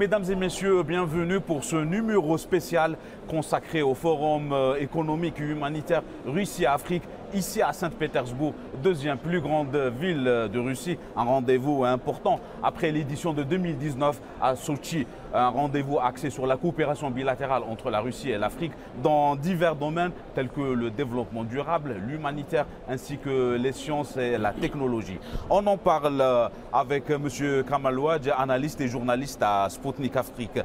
Mesdames et messieurs, bienvenue pour ce numéro spécial consacré au Forum économique et humanitaire Russie-Afrique, ici à Saint-Pétersbourg, deuxième plus grande ville de Russie. Un rendez-vous important après l'édition de 2019 à Sochi. Un rendez-vous axé sur la coopération bilatérale entre la Russie et l'Afrique dans divers domaines tels que le développement durable, l'humanitaire ainsi que les sciences et la technologie. On en parle avec M. Kamal Louadj, analyste et journaliste à Sputnik Afrique.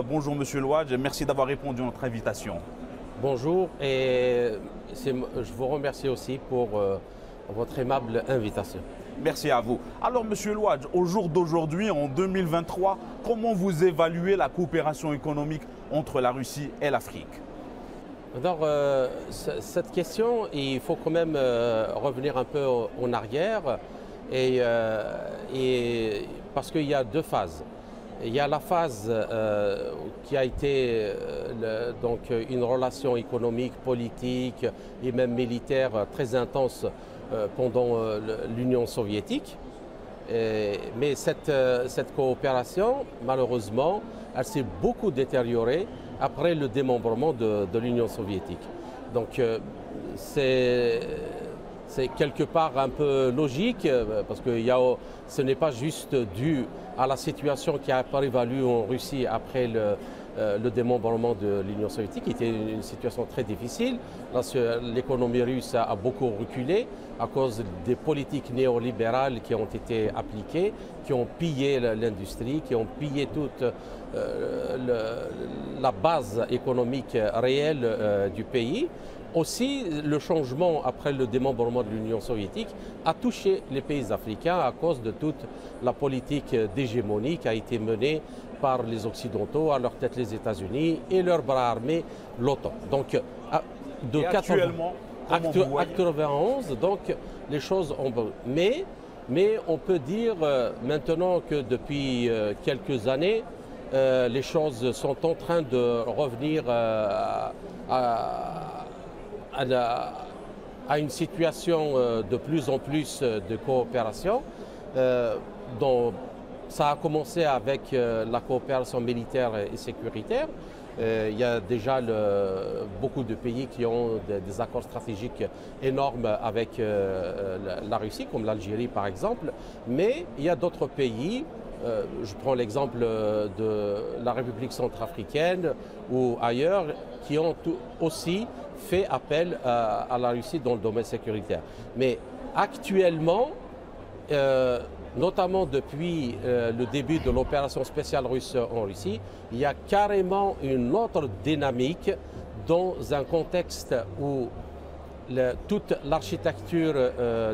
Bonjour M. Louadj, merci d'avoir répondu à notre invitation. Bonjour et je vous remercie aussi pour votre aimable invitation. Merci à vous. Alors M. Louadj, au jour d'aujourd'hui, en 2023, comment vous évaluez la coopération économique entre la Russie et l'Afrique? Alors, cette question, il faut quand même revenir un peu en arrière, et parce qu'il y a deux phases. Il y a la phase qui a été donc une relation économique, politique et même militaire très intense pendant l'Union soviétique. Mais cette coopération, malheureusement, elle s'est beaucoup détériorée après le démembrement de l'Union soviétique. Donc c'est quelque part un peu logique parce que ce n'est pas juste dû à la situation qui a prévalu en Russie après le démembrement de l'Union soviétique, qui était une situation très difficile. L'économie russe a beaucoup reculé à cause des politiques néolibérales qui ont été appliquées, qui ont pillé l'industrie, qui ont pillé toute la base économique réelle du pays. Aussi, le changement après le démembrement de l'Union soviétique a touché les pays africains à cause de toute la politique d'hégémonie qui a été menée par les Occidentaux, à leur tête les États-Unis et leur bras armé l'OTAN. Donc, de 91, donc les choses ont... Mais on peut dire maintenant que depuis quelques années, les choses sont en train de revenir à une situation de plus en plus de coopération. Dont ça a commencé avec la coopération militaire et sécuritaire. Il y a déjà beaucoup de pays qui ont des accords stratégiques énormes avec la Russie, comme l'Algérie par exemple. Mais il y a d'autres pays, je prends l'exemple de la République centrafricaine ou ailleurs, qui ont aussi fait appel à la Russie dans le domaine sécuritaire. Mais actuellement, notamment depuis le début de l'opération spéciale russe en Russie, il y a carrément une autre dynamique dans un contexte où toute l'architecture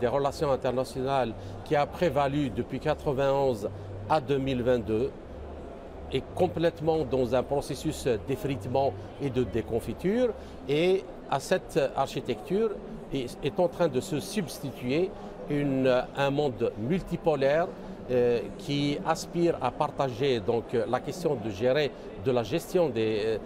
des relations internationales qui a prévalu depuis 1991 à 2022 est complètement dans un processus d'effritement et de déconfiture, et à cette architecture est en train de se substituer un monde multipolaire qui aspire à partager donc la question de la gestion des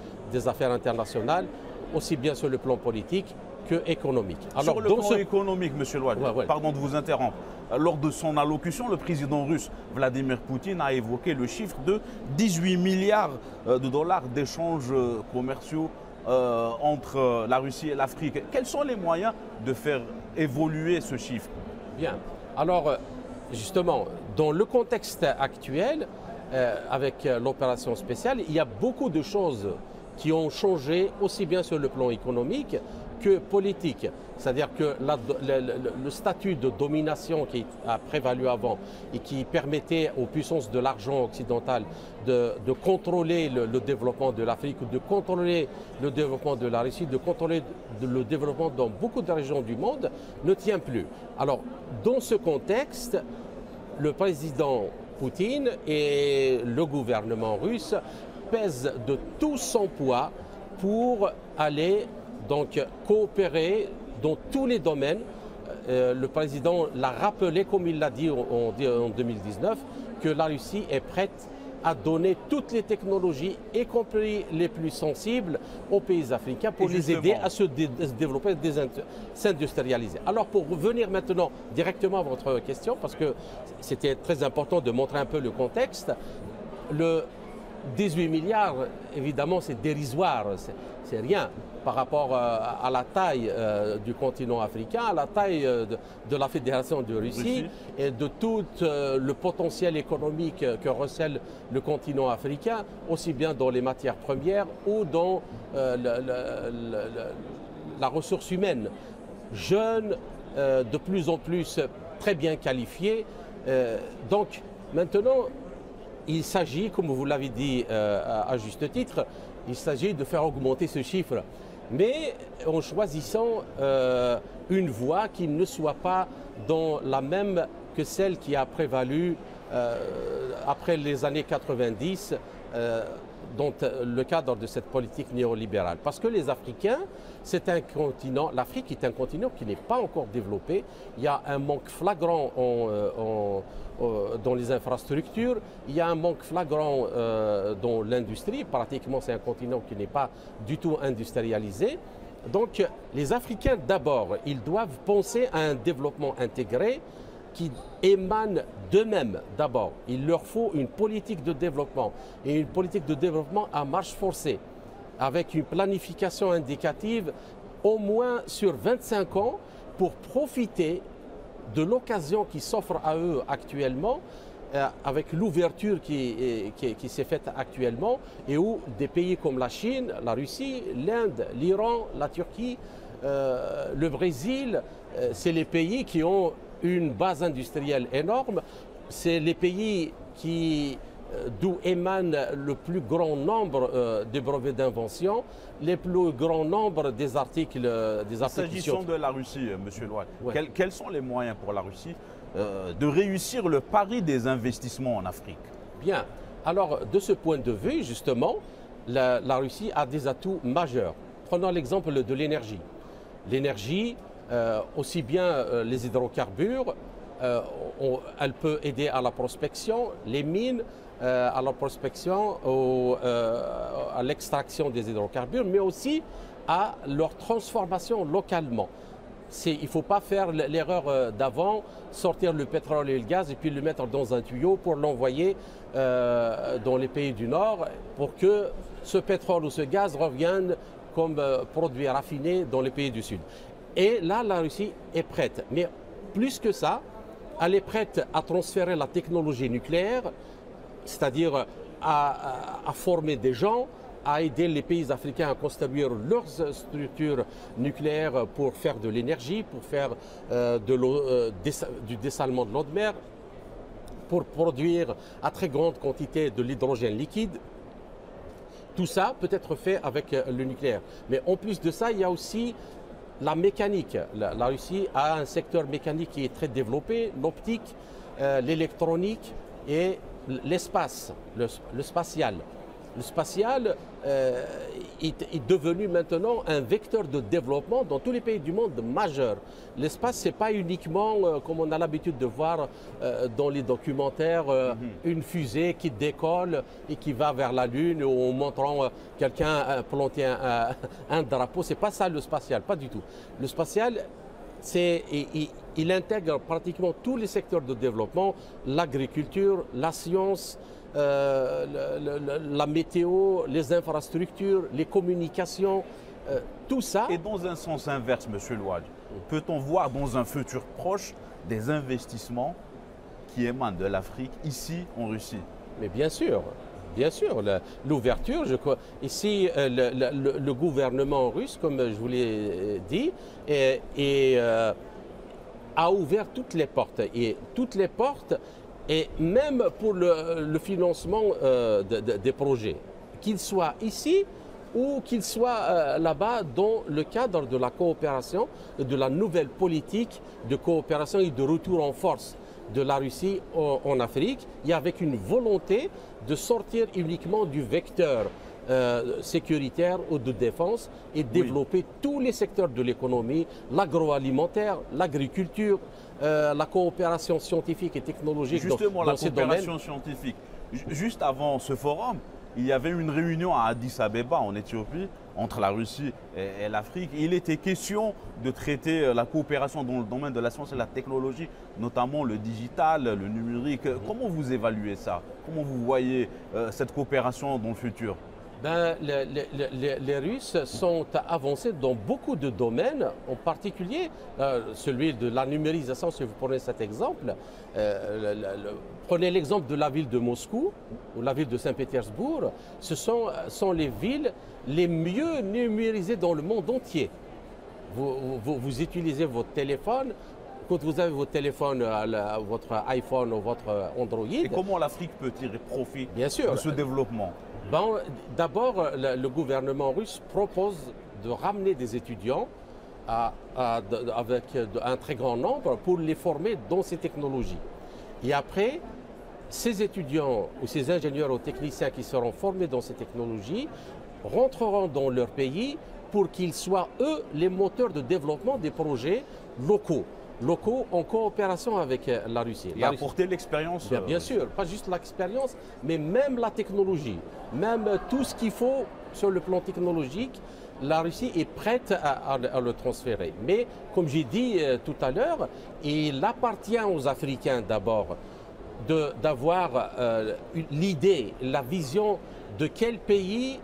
affaires internationales, aussi bien sur le plan politique que économique. Alors, sur le plan économique, M. Louadj, pardon de vous interrompre, lors de son allocution, le président russe Vladimir Poutine a évoqué le chiffre de 18 milliards de dollars d'échanges commerciaux entre la Russie et l'Afrique. Quels sont les moyens de faire évoluer ce chiffre? Bien. Alors, justement, dans le contexte actuel, avec l'opération spéciale, il y a beaucoup de choses qui ont changé, aussi bien sur le plan économique que politique. C'est-à-dire que le statut de domination qui a prévalu avant et qui permettait aux puissances de l'argent occidental de contrôler le développement de l'Afrique, de contrôler le développement de la Russie, de contrôler le développement dans beaucoup de régions du monde, ne tient plus. Alors, dans ce contexte, le président Poutine et le gouvernement russe pèsent de tout son poids pour aller donc coopérer dans tous les domaines. Le président l'a rappelé, comme il l'a dit en 2019, que la Russie est prête à donner toutes les technologies, y compris les plus sensibles, aux pays africains pour les aider à se développer, s'industrialiser. Alors pour revenir maintenant directement à votre question, parce que c'était très important de montrer un peu le contexte, 18 milliards, évidemment, c'est dérisoire, c'est rien par rapport à la taille du continent africain, à la taille de la Fédération de Russie et de tout le potentiel économique que recèle le continent africain, aussi bien dans les matières premières ou dans la ressource humaine. Jeunes, de plus en plus très bien qualifiés. Donc maintenant, il s'agit, comme vous l'avez dit à juste titre, il s'agit de faire augmenter ce chiffre, mais en choisissant une voie qui ne soit pas dans la même que celle qui a prévalu après les années 90 dans le cadre de cette politique néolibérale. Parce que les Africains, c'est un continent, l'Afrique est un continent qui n'est pas encore développé. Il y a un manque flagrant dans les infrastructures, il y a un manque flagrant dans l'industrie. Pratiquement, c'est un continent qui n'est pas du tout industrialisé. Donc, les Africains, d'abord, ils doivent penser à un développement intégré qui émane d'eux-mêmes d'abord. Il leur faut une politique de développement et une politique de développement à marche forcée, avec une planification indicative au moins sur 25 ans pour profiter de l'occasion qui s'offre à eux actuellement, avec l'ouverture qui s'est faite actuellement et où des pays comme la Chine, la Russie, l'Inde, l'Iran, la Turquie, le Brésil, c'est les pays qui ont une base industrielle énorme, c'est les pays d'où émane le plus grand nombre de brevets d'invention, les plus grand nombre des articles, des applications. S'agissant de la Russie, M. Louad, quels sont les moyens pour la Russie de réussir le pari des investissements en Afrique? Bien, alors de ce point de vue, justement, la Russie a des atouts majeurs. Prenons l'exemple de l'énergie. L'énergie, aussi bien les hydrocarbures, elle peut aider à la prospection, les mines, à la prospection, à l'extraction des hydrocarbures, mais aussi à leur transformation localement. Il ne faut pas faire l'erreur d'avant, sortir le pétrole et le gaz et puis le mettre dans un tuyau pour l'envoyer dans les pays du Nord pour que ce pétrole ou ce gaz revienne comme produit raffiné dans les pays du Sud. Et là, la Russie est prête. Mais plus que ça, elle est prête à transférer la technologie nucléaire, c'est-à-dire à former des gens, à aider les pays africains à construire leurs structures nucléaires pour faire de l'énergie, pour faire du dessalement de l'eau de mer, pour produire à très grande quantité de l'hydrogène liquide. Tout ça peut être fait avec le nucléaire. Mais en plus de ça, il y a aussi la mécanique. La Russie a un secteur mécanique qui est très développé, l'optique, l'électronique et l'espace, le spatial. Le spatial est devenu maintenant un vecteur de développement dans tous les pays du monde majeur. L'espace, ce n'est pas uniquement, comme on a l'habitude de voir dans les documentaires, une fusée qui décolle et qui va vers la Lune en montrant quelqu'un planter un drapeau. Ce n'est pas ça le spatial, pas du tout. Le spatial, il intègre pratiquement tous les secteurs de développement, l'agriculture, la science, la météo, les infrastructures, les communications, tout ça. Et dans un sens inverse, M. Louad, peut-on voir dans un futur proche des investissements qui émanent de l'Afrique ici en Russie? Mais bien sûr. Bien sûr, l'ouverture, je crois. Ici, le gouvernement russe, comme je vous l'ai dit, a ouvert toutes les portes. Et toutes les portes, et même pour le financement des projets, qu'ils soient ici ou qu'ils soient là-bas dans le cadre de la coopération, de la nouvelle politique de coopération et de retour en force de la Russie en Afrique, et avec une volonté de sortir uniquement du vecteur sécuritaire ou de défense et développer tous les secteurs de l'économie, l'agroalimentaire, l'agriculture, la coopération scientifique et technologique. Justement, la coopération scientifique. Juste avant ce forum, il y avait une réunion à Addis Abeba, en Éthiopie, entre la Russie et l'Afrique. Il était question de traiter la coopération dans le domaine de la science et la technologie, notamment le digital, le numérique. Comment vous évaluez ça? Comment vous voyez cette coopération dans le futur? Ben, les Russes sont avancés dans beaucoup de domaines, en particulier celui de la numérisation, si vous prenez cet exemple. Prenez l'exemple de la ville de Moscou ou la ville de Saint-Pétersbourg. Ce sont les villes les mieux numérisées dans le monde entier. Vous utilisez votre téléphone. Quand vous avez votre téléphone, votre iPhone ou votre Android. Et comment l'Afrique peut tirer profit bien sûr, de ce développement? Bon, d'abord, le gouvernement russe propose de ramener des étudiants avec un très grand nombre pour les former dans ces technologies. Et après, ces étudiants ou ces ingénieurs ou techniciens qui seront formés dans ces technologies rentreront dans leur pays pour qu'ils soient, eux, les moteurs de développement des projets locaux en coopération avec la Russie. Et apporter l'expérience. Bien sûr, pas juste l'expérience, mais même la technologie, même tout ce qu'il faut sur le plan technologique, la Russie est prête à le transférer. Mais comme j'ai dit tout à l'heure, il appartient aux Africains d'abord d'avoir l'idée, la vision de quel pays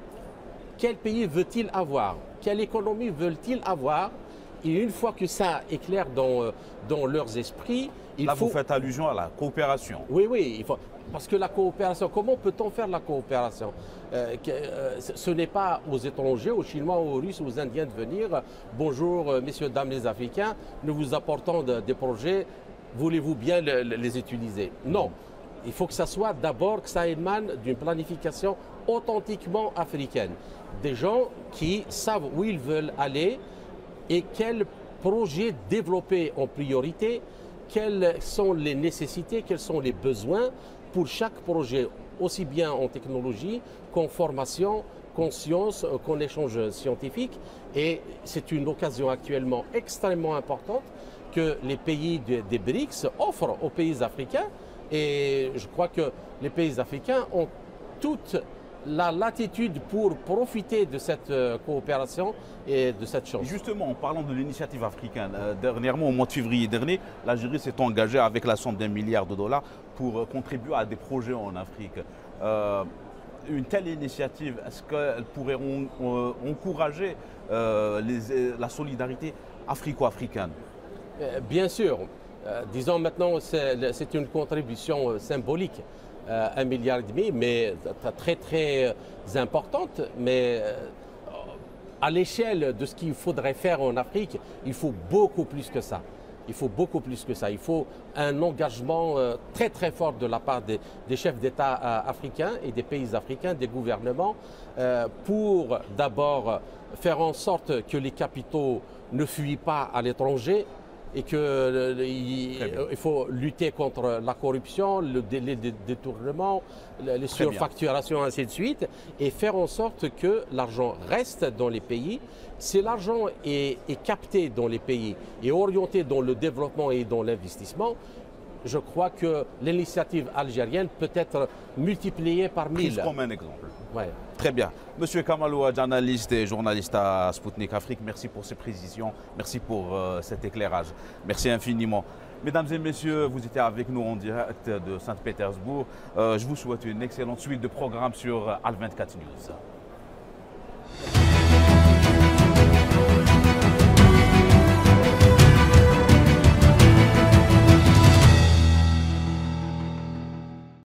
veut-il avoir, quelle économie veulent-ils avoir. Et une fois que ça est clair dans leurs esprits, vous faites allusion à la coopération. Oui, il faut, parce que la coopération, comment peut-on faire la coopération? Ce n'est pas aux étrangers, aux Chinois, aux Russes, aux Indiens de venir. Bonjour, messieurs, dames les Africains, nous vous apportons des projets, voulez-vous bien les utiliser? Non, il faut que ça soit d'abord, que ça émane d'une planification authentiquement africaine. Des gens qui savent où ils veulent aller, et quels projets développer en priorité, quelles sont les nécessités, quels sont les besoins pour chaque projet, aussi bien en technologie qu'en formation, qu'en sciences, qu'en échange scientifique. Et c'est une occasion actuellement extrêmement importante que les pays des BRICS offrent aux pays africains. Et je crois que les pays africains ont toute la latitude pour profiter de cette coopération et de cette chance. Justement, en parlant de l'initiative africaine, dernièrement, au mois de février dernier, l'Algérie s'est engagée avec la somme d'1 milliard de dollars pour contribuer à des projets en Afrique. Une telle initiative, est-ce qu'elle pourrait encourager la solidarité africo-africaine? Bien sûr. Disons maintenant, c'est une contribution symbolique. 1,5 milliard, mais très très importante, mais à l'échelle de ce qu'il faudrait faire en Afrique, il faut beaucoup plus que ça. Il faut beaucoup plus que ça. Il faut un engagement très très fort de la part des chefs d'État africains et des pays africains, des gouvernements, pour d'abord faire en sorte que les capitaux ne fuient pas à l'étranger, et qu'il faut lutter contre la corruption, les détournements, les surfacturations, ainsi de suite, et faire en sorte que l'argent reste dans les pays. Si l'argent est capté dans les pays et orienté dans le développement et dans l'investissement, je crois que l'initiative algérienne peut être multipliée par 1000. Prise comme un exemple. Ouais. Très bien. Monsieur Kamalou, journaliste et journaliste à Sputnik Afrique, merci pour ces précisions, merci pour cet éclairage. Merci infiniment. Mesdames et messieurs, vous étiez avec nous en direct de Saint-Pétersbourg. Je vous souhaite une excellente suite de programmes sur Al24 News.